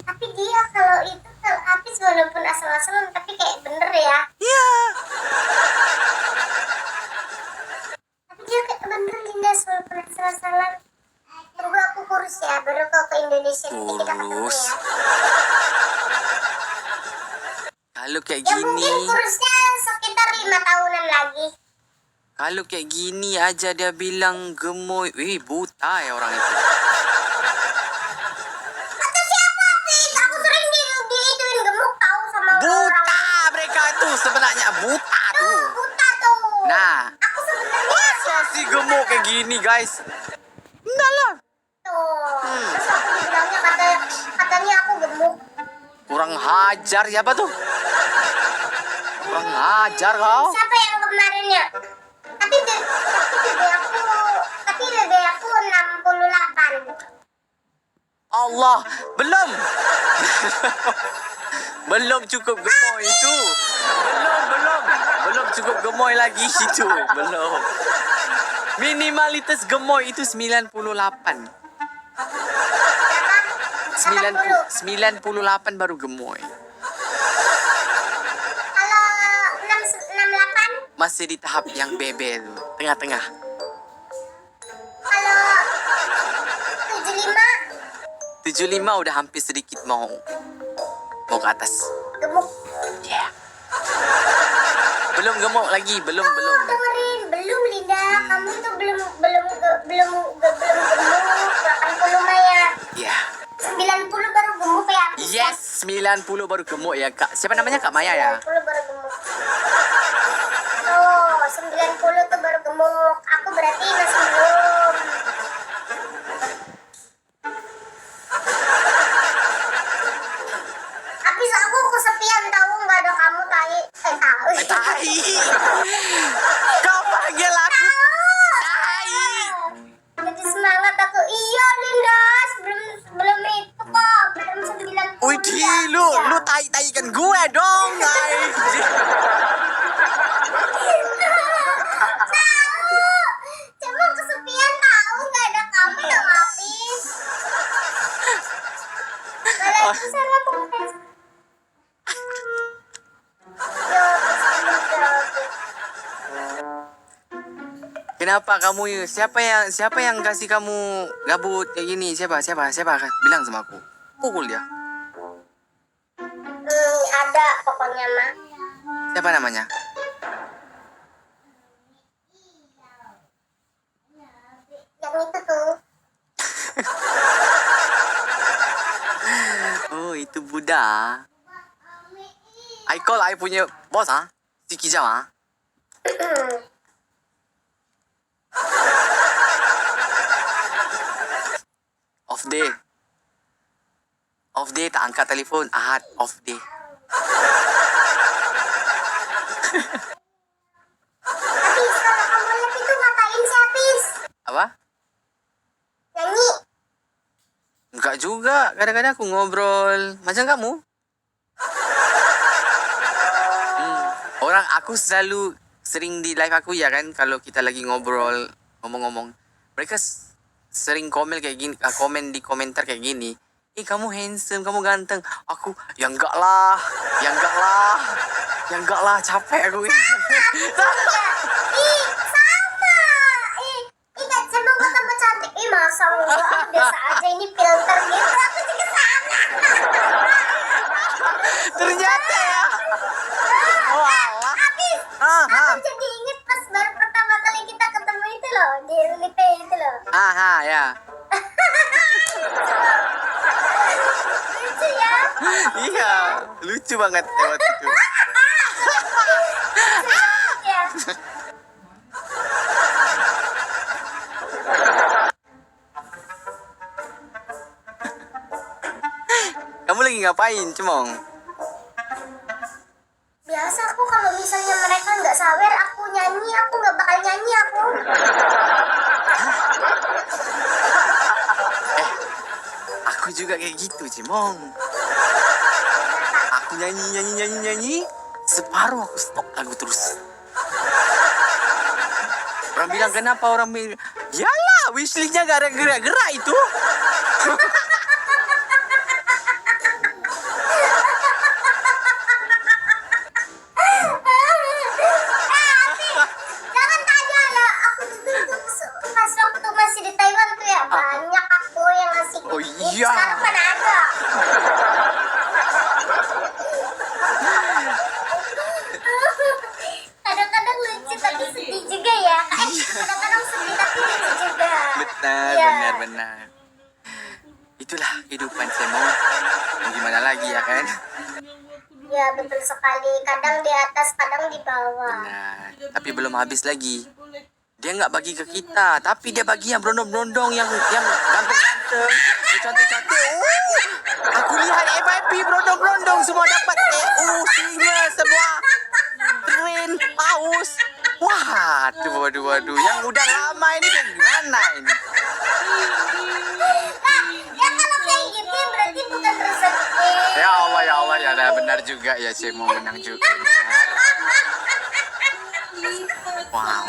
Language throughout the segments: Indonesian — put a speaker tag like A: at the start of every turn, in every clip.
A: Tapi dia kalau itu kalau Apis walaupun asal-asalan tapi kayak bener ya.
B: Iya.
A: Tapi dia kayak bener Linda walaupun asal-asalan. Tunggu aku kurus ya, baru kau ke Indonesia nanti kita ketemu
B: Kurus.
A: ya.
B: Kalau kayak
A: Ya
B: gini,
A: mungkin kurusnya sekitar 5 tahunan lagi.
B: kalau kayak gini aja dia bilang gemoy. Wih, buta ya orang itu.
A: Kata siapa Apis? Aku sering diituin gemuk tahu sama orang.
B: Buta mereka itu sebenarnya buta tuh.
A: Buta tuh.
B: Nah,
A: Aku sebenarnya
B: masa sih gemuk kayak gini guys? Enggak lah.
A: tuh. Terus aku dibilangnya katanya aku gemuk.
B: Kurang hajar siapa tuh? Kurang hajar kau.
A: Siapa yang kemarin ya? Tapi dede aku 68.
B: Allah, belum. Belum cukup gemoy itu. Belum cukup gemoy lagi itu. Belum. Minimalitas gemoy itu 98. 98 baru gemoy.
A: Kalau 68,
B: Masih di tahap yang bebe tuh. Tengah-tengah.
A: kalau 75
B: 75 udah hampir sedikit mau ke atas.
A: gemuk.
B: Yeah. Belum gemuk lagi, belum.
A: Dengerin, belum Linda, kamu itu belum gemuk. 80 Maya.
B: Yeah.
A: 90 baru gemuk ya.
B: Yes, 90 baru gemuk ya, Kak. Siapa namanya? Kak Maya ya?
A: 90 baru gemuk. Tuh, 90 tuh baru gemuk. Aku berarti masih belum. Habis aku kesepian tahu nggak ada kamu tahu.
B: Tai. Kau panggil aku tai.
A: Jadi semangat aku. Iya Linda, sebelum itu kok belum 90.
B: Widih, lu tai-taikan gue dong, tai.
A: Tahu. Cuma kesepian tahu nggak ada kamu yang habis. Malah itu sama podcast. Yo,
B: Kenapa kamu? Siapa yang kasih kamu gabut kayak gini? Siapa? Bilang sama aku. Pukul dia.
A: ada pokoknya mah.
B: Siapa namanya?
A: Yang itu tuh.
B: Oh, itu Buddha. I call I punya bos si Kijam Off day tak angkat telefon. Ahad off day.
A: Habis kalau kamu lihat itu ngatain si Habis.
B: Apa?
A: Nyanyi.
B: Enggak juga. Kadang-kadang aku ngobrol macam kamu. Orang aku selalu sering di live aku ya kan, kalau kita lagi ngobrol ngomong-ngomong, mereka sering komen kayak gini, komen di komentar kayak gini. Kamu handsome, kamu ganteng. Aku ya enggak lah, capek aku.
A: Ih, sama. Ingat sebelum kau tambah cantik. Masa enggak? Biasa aja ini filter gitu. Aku juga sama.
B: Ternyata ya. Oh Allah.
A: Habis. Aku jadi inget pas baru pertama kali kita ketemu itu loh. Di Lipe itu loh.
B: Ya.
A: Lucu ya.
B: Iya, lucu banget waktu itu.
A: Ya.
B: Kamu lagi ngapain, Cemong?
A: Biasa aku kalau misalnya mereka nggak sawer, aku nyanyi, aku nggak bakal nyanyi aku.
B: Aku juga kayak gitu, Cemong. Aku nyanyi, separuh aku stop lagu terus. Orang bilang kenapa, orang bilang, yalah wishlistnya gak ada gerak-gerak itu. Oh iya.
A: Sekarang mana ada. Kadang-kadang lucu tapi sedih juga ya. Kadang-kadang sedih tapi lucu juga.
B: Benar,
A: Iya.
B: benar. Itulah kehidupan Cemong. Mau gimana lagi ya kan?
A: Ya betul sekali. Kadang di atas, kadang di bawah.
B: Benar. Tapi belum habis lagi. Dia nggak bagi ke kita, tapi dia bagi yang berondong-berondong, yang ganteng-ganteng, yang cantik-cantik. Aku lihat FYP berondong-berondong semua dapat singa semua. Keren, paus. Waduh. Yang udah lama ini gimana ini?
A: Ya kalau kayak gitu berarti bukan rezeki.
B: Ya Allah, ya ada benar juga ya Cemong menang juga. Wow.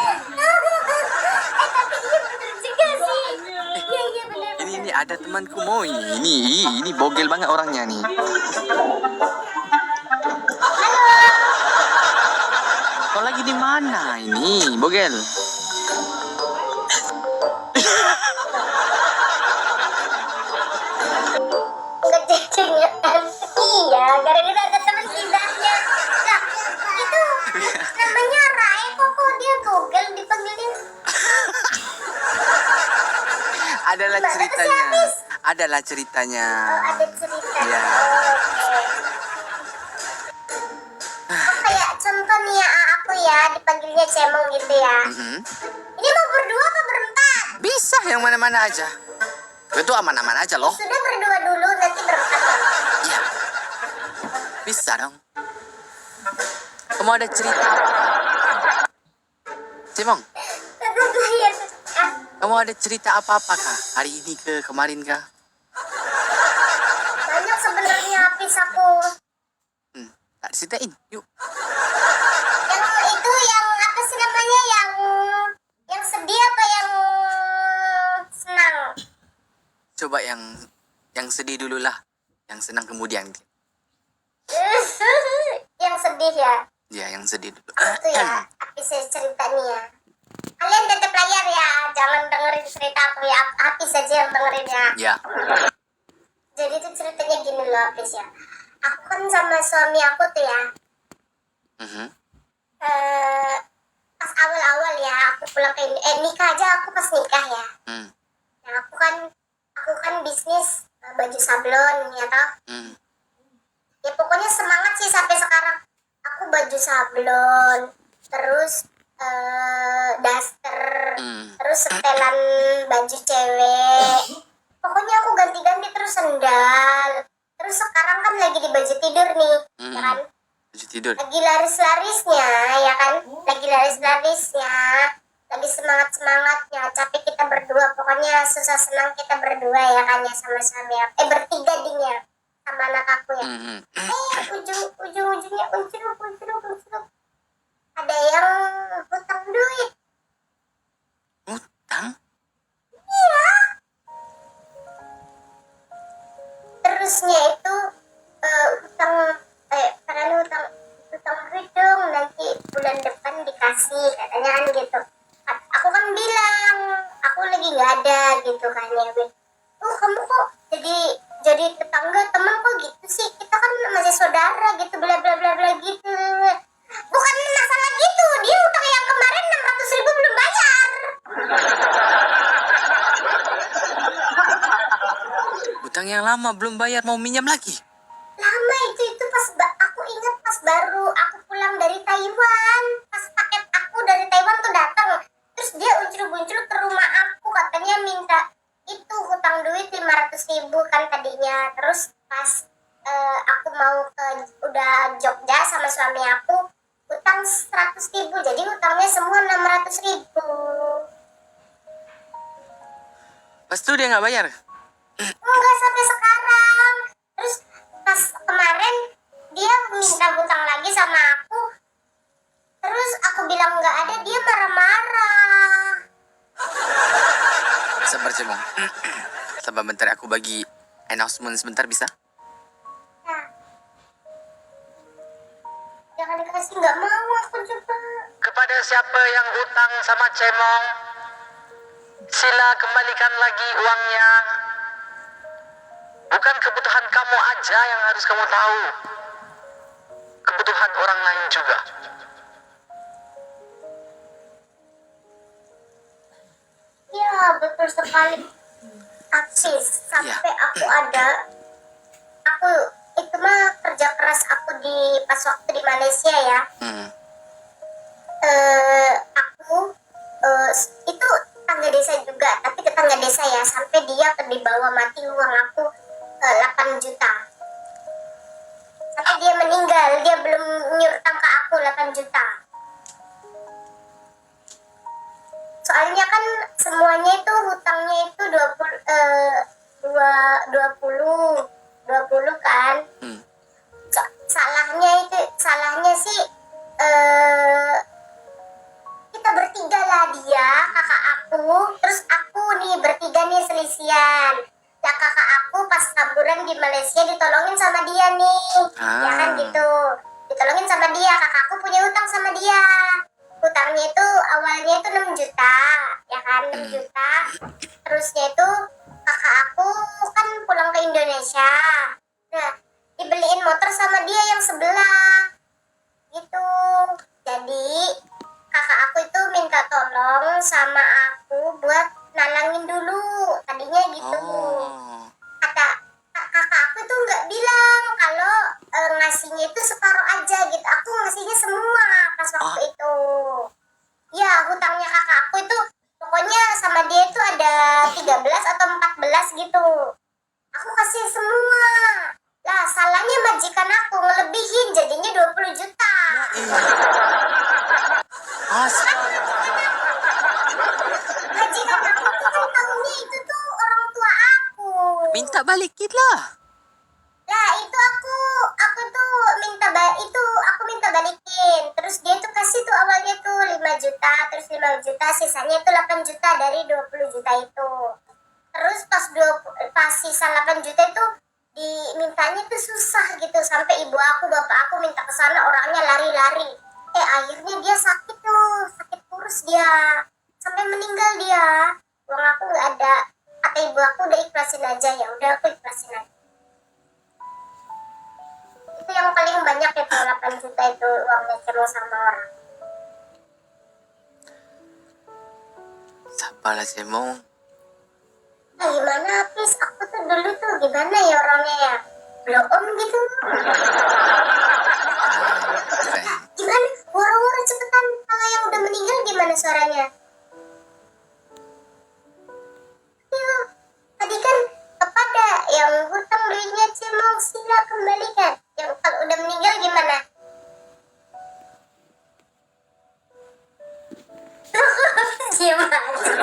A: Tapi iya bener juga sih. Iya bener.
B: Ini ada temanku Moi. Ini bogel banget orangnya nih. Kau lagi di mana ini, bogel?
A: Kecengan. Iya, gara-gara ada teman gibahnya. Lah, itu namanya Rai kok dia bogel dipanggilin.
B: Adalah ceritanya. Adalah ceritanya.
A: Oh, ada cerita.
B: Iya.
A: Oh, kayak contoh nih ya, aku ya dipanggilnya Cemong gitu ya.
B: Mhm.
A: Ini mau berdua apa berempat?
B: Bisa yang mana-mana aja. Itu aman-aman aja loh.
A: Sudah berdua dulu, nanti berempat ya.
B: Iya. Bisa dong. Kamu ada cerita apa? Cemong, kamu ada cerita apa-apa kah? Hari ini kemarin kah?
A: Banyak sebenarnya habis aku.
B: Tak ceritain, yuk.
A: Yang itu yang apa sih namanya, yang sedih apa yang senang?
B: Coba yang sedih dulu lah. Yang senang kemudian.
A: Yang sedih ya.
B: Ya, yang sedih dulu.
A: Itu ya, habis saya cerita nih ya. Kalian tetap layar ya, jangan dengerin cerita aku ya. Habis aja yang dengerin ya.
B: Ya.
A: Jadi itu ceritanya gini loh, habis ya. Aku kan sama suami aku tuh ya.
B: Mhm.
A: Pas awal-awal ya, aku pulang ke nikah aja aku pas nikah ya.
B: Hmm.
A: Nah, aku kan bisnis baju sablon ya toh.
B: Hmm.
A: Ya pokoknya semangat sih sampai sekarang. Aku baju sablon, terus daster, terus setelan baju cewek. Pokoknya aku ganti-ganti terus sendal. Terus sekarang kan lagi di baju tidur nih, ya kan?
B: Baju tidur.
A: Lagi laris-larisnya, ya kan? Lagi laris-larisnya, lagi semangat-semangatnya. Capek kita berdua, pokoknya susah senang kita berdua ya kan ya sama suami aku. Bertiga dinya sama anak aku ya. Ujung-ujungnya uncruk. Ada yang hutang duit.
B: Hutang?
A: Iya. Terusnya itu hutang duit dong, nanti bulan depan dikasih katanya kan gitu. Aku kan bilang aku lagi nggak ada gitu kan ya. Kamu kok jadi tetangga teman kok gitu sih, kita kan masih saudara gitu bla bla bla bla gitu. Bukan masalah gitu, dia utang yang kemarin 600.000 belum bayar.
B: Utang yang lama belum bayar, mau minjam lagi?
A: Lama itu pas aku ingat pas baru aku pulang dari Taiwan, pas paket aku dari Taiwan tuh datang, terus dia uncruk-uncruk ke rumah aku, katanya minta itu hutang duit 500.000 kan tadinya. Terus pas aku mau udah Jogja sama suami aku, hutang 100.000, jadi hutangnya semua 600.000.
B: Pas itu dia nggak bayar?
A: Enggak sampai sekarang. Terus pas kemarin dia minta hutang lagi sama aku, terus aku bilang nggak ada, dia marah-marah.
B: Sabar Cemong. Sabar bentar, aku bagi announcement sebentar bisa?
A: Nah, jangan dikasih, nggak mau aku coba.
B: Kepada siapa yang hutang sama Cemong, sila kembalikan lagi uangnya.
C: bukan kebutuhan kamu aja yang harus kamu tahu. Kebutuhan orang lain juga.
A: Ya, betul sekali. Tapi sampai aku itu mah kerja keras aku pas waktu di Malaysia ya. Aku itu tetangga desa juga, tapi tetangga desa ya, sampai dia dibawa mati uang aku 8 juta. Sampai dia meninggal, dia belum nyurutang ke aku 8 juta. Soalnya kan semuanya itu hutangnya itu 20 kan. Salahnya sih kita bertiga lah, dia, kakak aku, terus aku nih, bertiga nih selisian. Nah, kakak aku pas kaburan di Malaysia ditolongin sama dia nih. Ya kan gitu. Ditolongin sama dia, kakak aku punya hutang sama dia. Hutangnya itu awalnya itu 6 juta, ya kan, 6 juta. Terusnya itu kakak aku kan pulang ke Indonesia. Nah, dibeliin motor sama dia yang sebelah. Gitu. Jadi kakak aku itu minta tolong sama aku buat nalangin dulu, tadinya gitu. Kata kakak aku itu nggak bilang kalau ngasihnya itu separuh aja gitu, aku ngasihnya semua pas waktu itu. Ya, hutangnya kakak aku itu pokoknya sama dia itu ada 13 atau 14 gitu, aku kasih semua. Lah, salahnya majikan aku ngelebihin, jadinya 20 juta. Majikan aku tuh kan tahunya itu tuh orang tua aku.
B: Minta balikin lah.
A: Lah, itu aku tuh aku minta balikin. Terus dia tuh kasih tuh awalnya tuh 5 juta, terus 5 juta, sisanya itu 8 juta dari 20 juta itu. Terus pas sisa 8 juta itu dimintanya tuh susah gitu, sampai ibu aku, bapak aku minta ke sana, orangnya lari-lari. Akhirnya dia sakit kurus dia, sampai meninggal dia. Uang aku nggak ada. Kata ibu aku udah ikhlasin aja, ya udah aku ikhlasin aja. Itu yang paling banyak itu 8 juta itu uangnya cuma sama orang.
B: Sabarlah Cemong.
A: Gimana Apis, aku tuh dulu tuh gimana ya orangnya ya, blow on gitu. Gimana, woro-woro cepetan, kalau yang udah meninggal gimana suaranya? Yuk, tadi kan kepada yang hutang belinya Cemong sila kembalikan. Yang kalau udah meninggal gimana? Diam aja.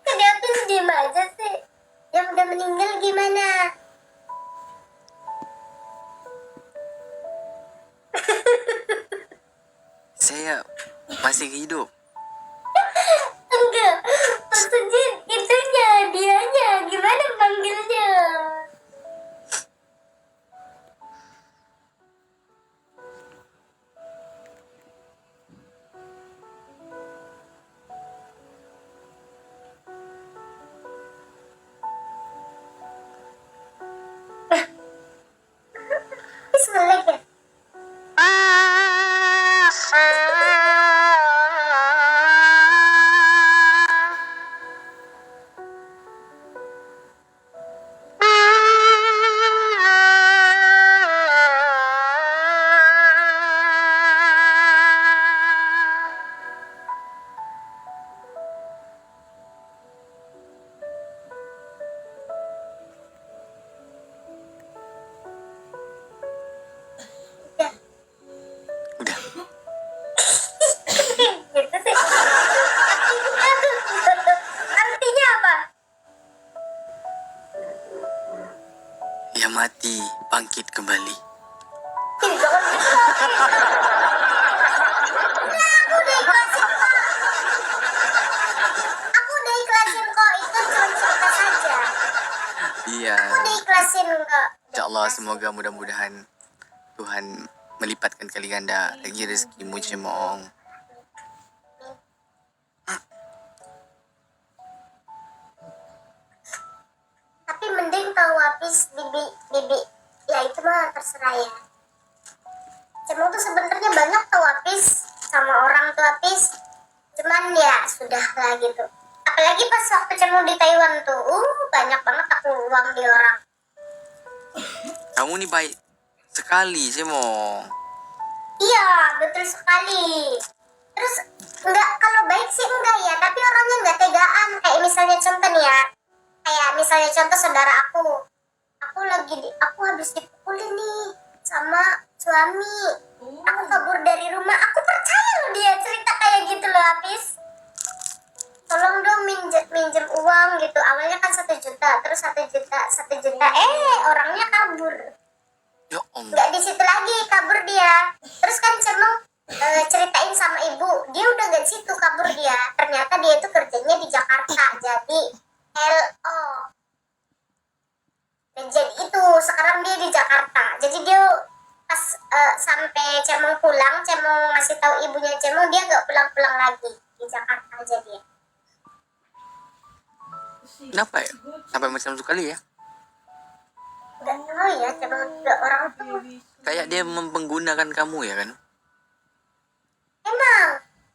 A: Kenapa diam aja sih? Yang udah meninggal gimana?
B: Saya masih hidup.
A: Enggak, maksudnya itunya, dianya gimana manggilnya? Selek ya?
B: Udah.
A: Gitu sih. Artinya apa?
B: Ya mati, bangkit kembali.
A: Ih, jangan gitu. Udah, aku udah ikhlasin kok. Aku udah ikhlasin kok, itu cuma cerita saja.
B: Iya.
A: Aku udah ikhlasin kok.
B: InsyaAllah semoga mudah-mudahan Tuhan melipatkan kali ganda lagi rezekimu Cemong.
A: tahu Apis, bibi ya itu mah terserah ya. Cemong tuh sebenarnya banyak tahu Apis sama orang tuh Apis, cuman ya sudah lah gitu. Apalagi pas waktu Cemong di Taiwan tuh, banyak banget aku uang di orang.
B: Kamu nih baik sekali, Cemong.
A: Iya, betul sekali. Terus enggak, kalau baik sih enggak ya, tapi orangnya enggak tegaan. Kayak misalnya contoh nih ya, kayak misalnya contoh saudara aku habis dipukulin nih sama suami. Aku kabur dari rumah, aku percaya loh dia cerita kayak gitu loh Apis. Tolong dong minjem uang gitu. Awalnya kan 1 juta, terus 1 juta, orangnya kabur.
B: Ya Allah.
A: Nggak di situ lagi, kabur dia. Terus kan Cemong ceritain sama ibu, dia udah gak di situ, kabur dia. Ternyata dia itu kerjanya di Jakarta, jadi LO. Dan jadi itu sekarang dia di Jakarta. Jadi dia pas sampai Cemong pulang, Cemong ngasih tahu ibunya Cemong, dia gak pulang-pulang lagi di Jakarta aja dia.
B: Kenapa ya? Sampai macam sekali ya?
A: Gak tahu ya, Cemong juga orang tuh.
B: Kayak dia mempenggunakan kamu ya kan?
A: Emang,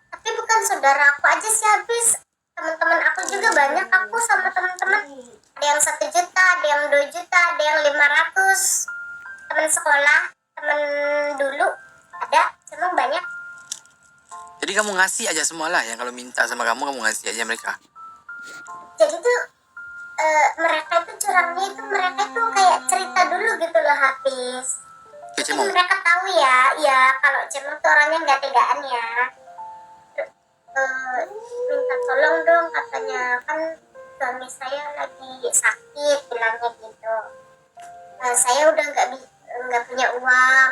A: tapi bukan saudara aku aja sih habis. Teman-teman aku juga banyak, aku sama teman-teman. Ada yang 1 juta, ada yang 2 juta, ada yang 500. Teman sekolah, teman dulu, ada, Cemong banyak.
B: Jadi kamu ngasih aja semua lah, yang kalau minta sama kamu ngasih aja mereka.
A: Jadi tuh mereka itu curangnya itu, mereka tuh kayak cerita dulu gitu loh Hafiz.
B: Oke,
A: Jadi
B: Cemong.
A: mereka tahu ya kalau Cemong tuh orangnya nggak tegaan ya. Minta tolong dong katanya, kan suami saya lagi sakit, bilangnya gitu. Saya udah nggak punya uang,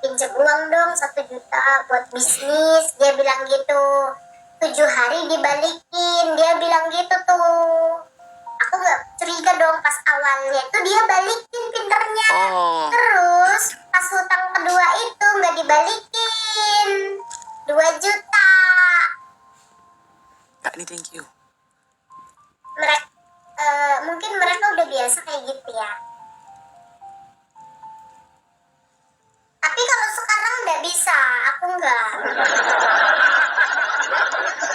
A: pinjam uang dong 1 juta buat bisnis, dia bilang gitu. 7 hari dibalikin, dia bilang gitu tuh. Aku nggak curiga dong, pas awalnya itu dia balikin pinternya.
B: Oh,
A: Terus pas hutang kedua itu nggak dibalikin, 2 juta.
B: Kak ini thank you.
A: Mungkin mereka udah biasa kayak gitu ya. Tapi kalau sekarang nggak bisa, aku nggak.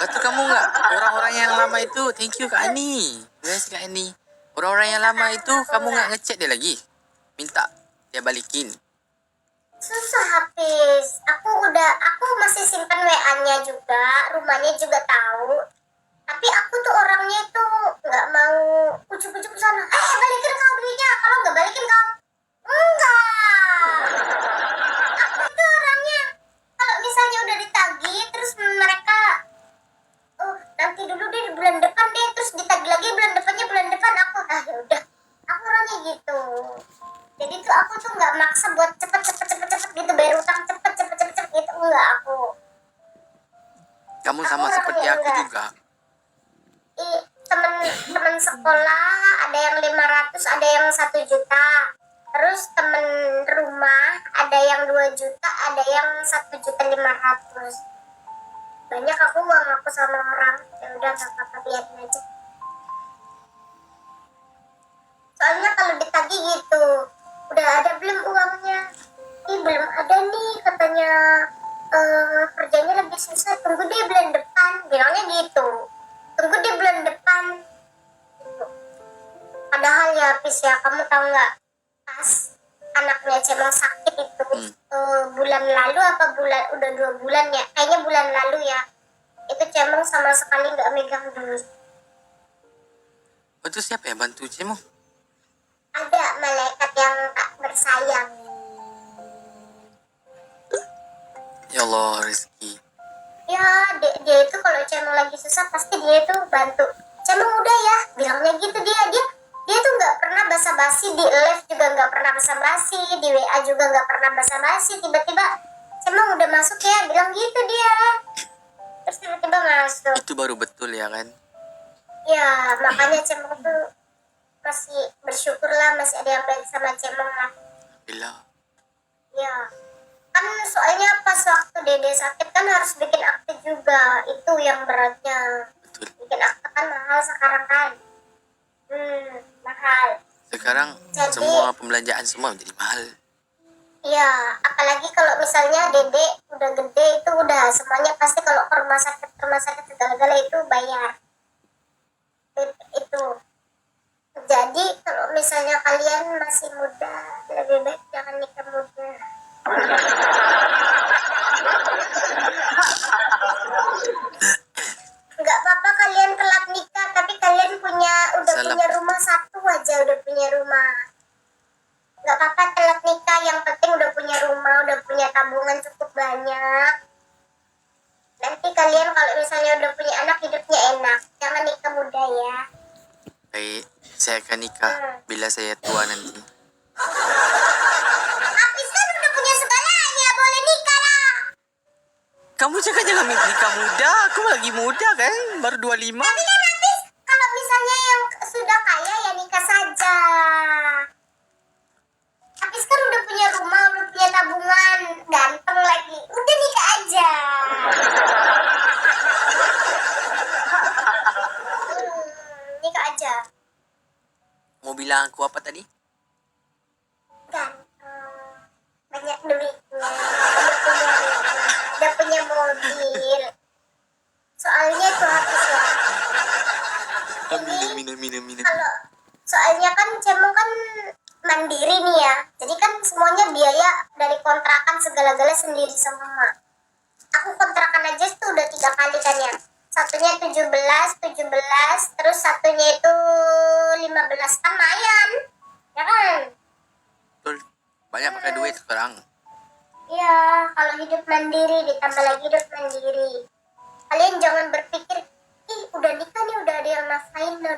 B: Betul kamu nggak? Orang-orang yang lama itu thank you Kak Ani. Yes Kak Ani. Orang-orang yang lama itu kamu nggak ngechat dia lagi? Minta dia balikin.
A: Susah habis. Aku masih simpen WA-nya juga, rumahnya juga tahu. Tapi aku tuh orangnya itu nggak mau ujuk-ujuk ke sana. Balikin kau duitnya, kalau nggak balikin kau. Enggak. Aku tuh orangnya kalau misalnya udah ditagih, terus mereka, nanti dulu deh bulan depan deh, terus ditagih lagi bulan depan aku, ya udah. Aku orangnya gitu. Jadi tuh aku tuh nggak maksa buat cepet gitu, bayar utang cepet gitu, enggak aku.
B: Kamu
A: Aku
B: sama
A: orangnya
B: seperti aku
A: enggak.
B: juga.
A: Temen sekolah ada yang 500, ada yang 1 juta. Terus temen rumah ada yang 2 juta, ada yang 1,5 juta. Banyak aku uang aku sama orang. Ya udah nggak apa-apa, biarin aja. Soalnya kalau ditagih gitu, udah ada belum uangnya? Belum ada nih katanya, kerjanya lagi susah, tunggu deh bulan depan, bilangnya gitu. Tunggu deh bulan depan. Padahal ya Pis ya, kamu tahu nggak, pas anaknya Cemong sakit itu, bulan lalu udah 2 bulan ya, kayaknya bulan lalu ya, itu Cemong sama sekali nggak megang duit.
B: Oh, itu siapa ya bantu Cemong?
A: Ada malaikat yang tak bersayang.
B: Ya Allah, rezeki.
A: Ya dia itu kalau Cemong lagi susah pasti dia itu bantu. Cemong udah ya, bilangnya gitu dia tuh nggak pernah basa-basi, di live juga nggak pernah basa-basi, di WA juga nggak pernah basa-basi. Tiba-tiba Cemong udah masuk ya, bilang gitu dia. Terus tiba-tiba masuk.
B: Itu baru betul ya kan?
A: Ya makanya Cemong tuh masih bersyukur lah, masih ada yang baik sama Cemong lah.
B: Bila.
A: Ya kan soalnya pas waktu Dede sakit kan harus bikin akte juga, itu yang beratnya.
B: Betul.
A: Bikin akte kan mahal sekarang kan. Mahal.
B: sekarang
A: Jadi-
B: semua pembelanjaan semua menjadi mahal.
A: Iya, apalagi kalau misalnya Dede udah gede itu udah semuanya pasti kalau ke rumah sakit segala-gala itu bayar. Itu. Jadi kalau misalnya kalian masih muda, lebih baik jangan nikah muda. Nggak apa-apa kalian telat nikah, tapi kalian udah
B: Salah.
A: punya rumah satu aja, udah punya rumah. Nggak apa-apa telat nikah, yang penting udah punya rumah, udah punya tabungan cukup banyak. Nanti kalian kalau misalnya udah punya anak, hidupnya enak. Jangan nikah muda ya.
B: Baik, saya akan nikah bila saya tua nanti.
A: Hafiz kan udah punya segalanya, boleh nikah lah.
B: Kamu cakap jangan nikah muda, aku lagi muda kan, baru 25.
A: Tapi kan Hafiz, kalau misalnya yang sudah kaya ya nikah saja. Hafiz kan udah punya rumah, udah punya tabungan, ganteng lagi. Udah nikah aja. Nikah aja.
B: Mau bilang aku apa tadi?
A: Ganteng, banyak duitnya, udah punya mobil. Soalnya tuh Hafiz ya.
B: Amin.
A: Kalau soalnya kan Cemo kan mandiri nih ya, jadi kan semuanya biaya dari kontrakan segala-gala sendiri semua. Aku kontrakan aja tuh udah 3 kali kan ya, satunya 17, terus satunya itu 15, kan lumayan ya kan.
B: Betul. Banyak pakai duit sekarang.
A: Iya, kalau hidup mandiri ditambah lagi hidup mandiri, kalian jangan berpikir ih udah nikah nih udah ada yang nafkahin. No.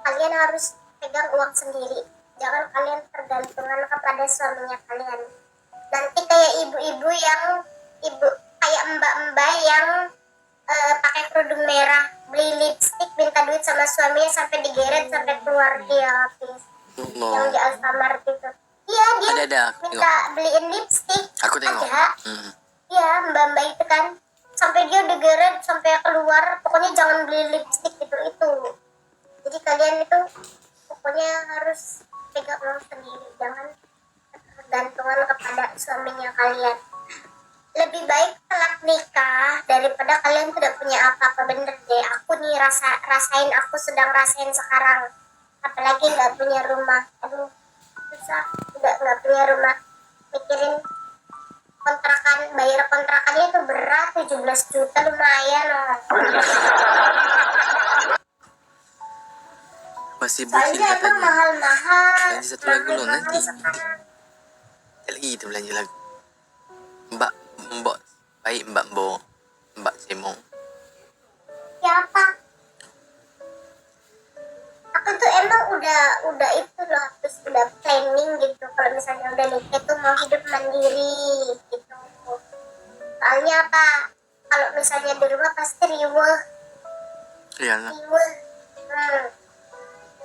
A: Kalian harus pegang uang sendiri. Jangan kalian tergantungan kepada suaminya kalian. Nanti kayak ibu-ibu yang kayak mbak-mbak yang pakai kerudung merah, beli lipstick, minta duit sama suaminya sampai digeret sampai keluar dia habis. Yang di
B: Allah.
A: Alfamart itu. Iya, dia
B: Ada, aku
A: minta beliin lipstick.
B: Aku tengok.
A: Ada. Iya, mbak-mbak itu kan sampai dia digeret sampai keluar, pokoknya jangan beli lipstick itu. Jadi kalian itu pokoknya harus pegang uang sendiri, jangan tergantungan kepada suaminya kalian. Lebih baik telat nikah daripada kalian tidak punya apa-apa. Bener deh, aku nih rasain, aku sedang rasain sekarang, apalagi nggak punya rumah. Aduh, susah, nggak punya rumah, mikirin kontrakan, bayar kontrakannya itu berat, 17 juta lumayan loh.
B: Masih bocil
A: Soalnya emang
B: katanya.
A: mahal-mahal.
B: Nanti satu lagu loh,
A: mahal
B: nanti.
A: sekarang.
B: Lagi kita belanja lagu. Mbak baik Mbak Cemong.
A: Ya apa? Aku tuh emang udah itu loh, terus udah planning gitu. Kalau misalnya udah nikah tuh mau hidup mandiri gitu. Soalnya apa? Kalau misalnya di rumah pasti riweh.
B: Iyalah.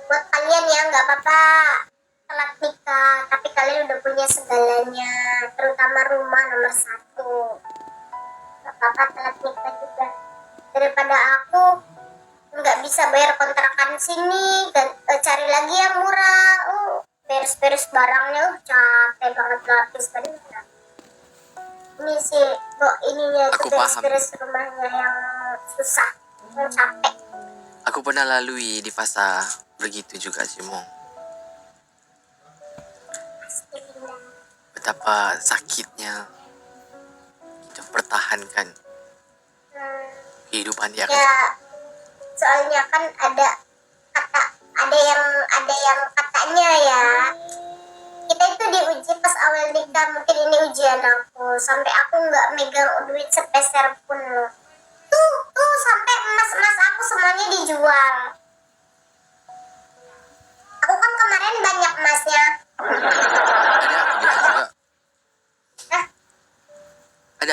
A: Buat kalian ya nggak apa-apa telat nikah, tapi kalian udah punya segalanya, terutama rumah nomor 1. Nggak apa-apa telat nikah juga, daripada aku nggak bisa bayar kontrakan sini dan cari lagi yang murah. Beres-beres barangnya capek banget lapis tadi. Ini sih kok ininya itu
B: Aku paham.
A: beres-beres rumahnya yang susah, yang capek.
B: Aku pernah lalui di fasa begitu juga Cemong. Betapa sakitnya kita pertahankan kehidupan yang
A: Ya, soalnya kan ada yang katanya ya, kita itu diuji pas awal nikah. Mungkin ini ujian aku, sampai aku nggak megang duit sepeser pun loh. Tuh sampai emas aku semuanya dijual. Aku kan kemarin banyak emasnya.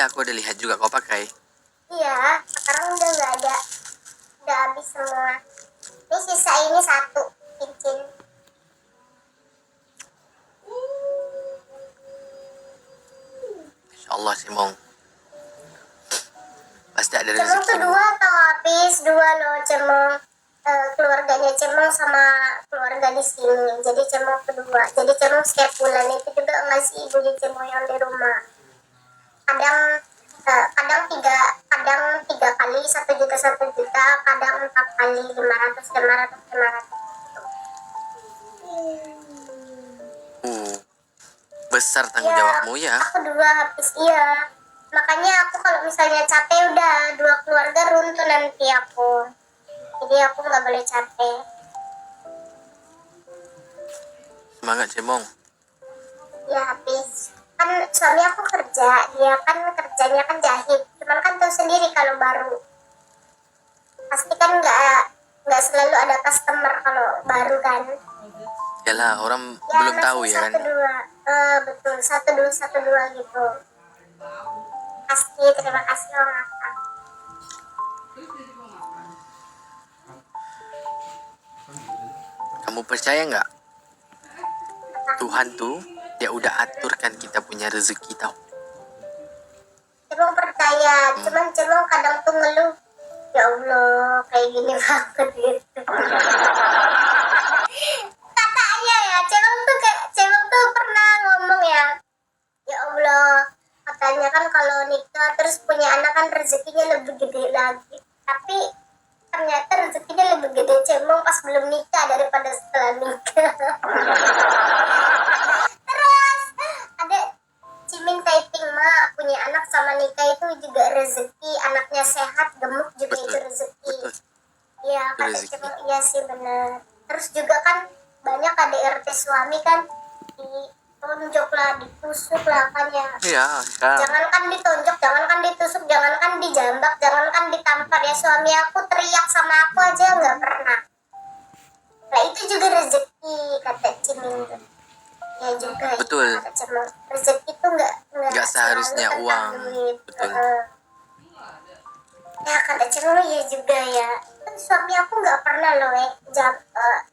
B: aku ada lihat juga kau pakai.
A: Iya, sekarang udah nggak ada, udah habis semua. Ini sisa ini 1 cincin.
B: Insyaallah Cemong. Pasti ada
A: Cemong tuh
B: rezeki.
A: 2 atau habis 2 loh. Cemong, keluarganya Cemong sama keluarga di sini. Jadi Cemong kedua. Jadi Cemong setiap bulan itu juga ngasih ibunya Cemong yang di rumah. Kadang tiga kali 1 juta, 1 juta, kadang 4 kali 500, 500, 500.
B: Besar tanggung
A: Ya,
B: jawabmu ya.
A: aku 2 habis, iya. Makanya aku kalau misalnya capek udah 2 keluarga runtuh nanti aku. Jadi aku nggak boleh capek.
B: Semangat Cemong.
A: Ya habis. Kan suami aku kerja, dia kan kerjanya kan jahit. Cuman kan tahu sendiri kalau baru. Pasti kan nggak selalu ada customer kalau baru kan.
B: Yalah, orang
A: Ya,
B: belum tahu
A: masih
B: ya kan.
A: 1-2. Betul, 1-2 gitu. Pasti, terima kasih Om Ata.
B: Kamu percaya nggak? Tuhan tuh dia udah aturkan kita punya rezeki tau.
A: Cemong percaya, cuman Cemong kadang tuh ngeluh, ya Allah kayak gini banget gitu. Katanya ya, Cemong tuh pernah ngomong ya Allah, katanya kan kalau nikah terus punya anak kan rezekinya lebih gede lagi. Tapi ternyata rezekinya lebih gede Cemong pas belum nikah daripada setelah nikah. Terus ada Cimin typing, mak punya anak sama nikah itu juga rezeki, anaknya sehat gemuk juga
B: Betul,
A: itu rezeki.
B: betul.
A: Iya kata
B: rezeki.
A: Cemong, iya sih benar. Terus juga kan banyak KDRT suami kan ditonjok lah, ditusuk lah kan ya.
B: Iya, kan.
A: Jangankan ditonjok, jangankan ditusuk, jangankan dijambak, jangankan ditampar ya, suami aku teriak sama aku aja nggak pernah. Nah itu juga rezeki kata Cimin. Ya juga.
B: Betul.
A: Kata Cemong, rezeki itu nggak
B: seharusnya
A: selalu
B: uang.
A: tentang duit.
B: Betul.
A: Ya kata Cemong ya juga ya. Kan suami aku nggak pernah loh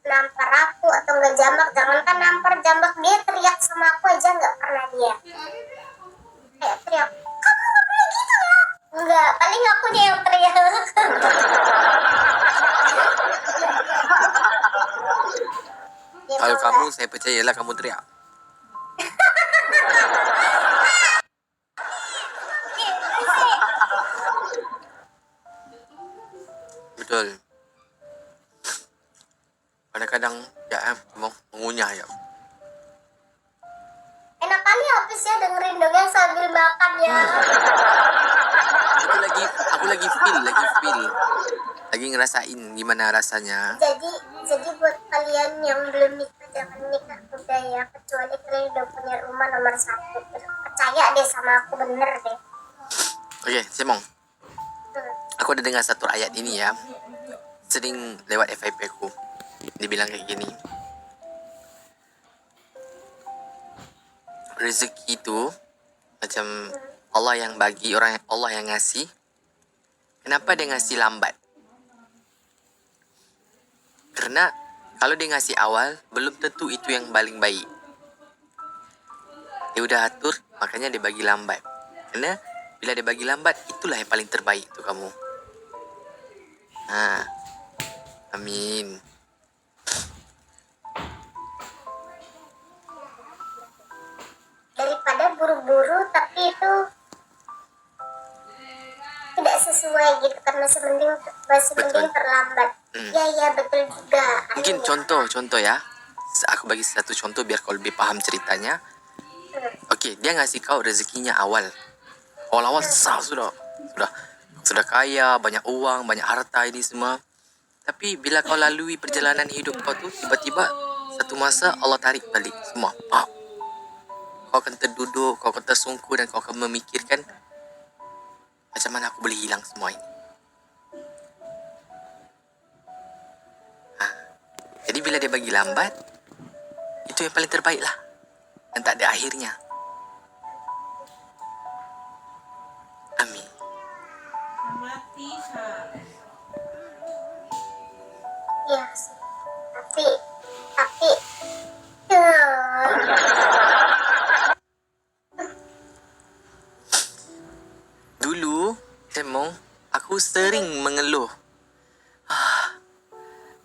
A: nampar aku atau nggak jambak. Jangankan nampar jambak, dia teriak sama aku aja nggak pernah dia. Kayak teriak, kamu nggak boleh gitu ya. Enggak, paling aku nih yang teriak. Ya,
B: Kalau
A: enggak.
B: kamu, saya percayalah kamu teriak. Betul. Kadang-kadang ya mau mengunyah ya.
A: Enak kali habis ya dengerin dongeng sambil makan ya.
B: Aku lagi feel, lagi ngerasain gimana rasanya.
A: Jadi buat kalian yang belum nikah jangan nikah muda ya, kecuali kalian udah punya rumah nomor 1. Percaya deh sama aku, bener deh.
B: Oke, Simong. Aku udah dengar satu ayat ini ya. Sering lewat FYP aku. Dibilang kayak gini. Rezeki itu macam Allah yang bagi, Allah yang ngasih. Kenapa dia ngasih lambat? Karena kalau dia ngasih awal, belum tentu itu yang paling baik. Dia udah atur, makanya dia bagi lambat. Karena bila dia bagi lambat, itulah yang paling terbaik untuk kamu. Nah, amin.
A: Daripada buru-buru tapi itu tidak sesuai gitu kan, masih mending terlambat. Ya betul juga.
B: Mungkin contoh ya. Aku bagi satu contoh biar kau lebih paham ceritanya. Oke, dia ngasih kau rezekinya awal. Awal-awal sudah kaya, banyak uang, banyak harta ini semua. Tapi bila kau lalui perjalanan hidup kau tuh, tiba-tiba satu masa Allah tarik balik semua. Kau akan terduduk, kau akan tersungkur dan kau akan memikirkan macam mana aku boleh hilang semua ini. Jadi bila dia bagi lambat, itu yang paling terbaik lah. Dan tak ada akhirnya. Amin.
A: Iya sih. Tapi
B: Dulu, Temong, aku sering mengeluh.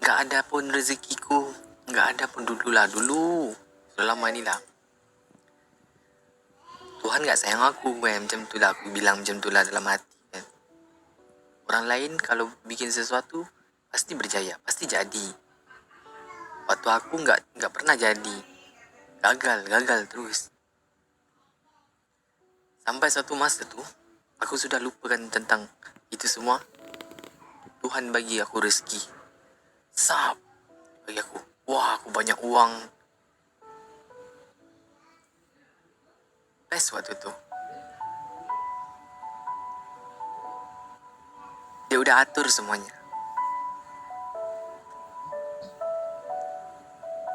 B: nggak ada pun rezekiku, nggak ada pun dulu. Selama ni lah. Tuhan nggak sayang aku, macam tu lah aku bilang macam tu lah dalam hati kan. Orang lain kalau bikin sesuatu pasti berjaya, pasti jadi. Waktu aku nggak pernah jadi, gagal terus. Sampai suatu masa tu, aku sudah lupakan tentang itu semua. Tuhan bagi aku rezeki. Bagi aku. Wah, aku banyak uang. Best waktu tu. Dia udah atur semuanya.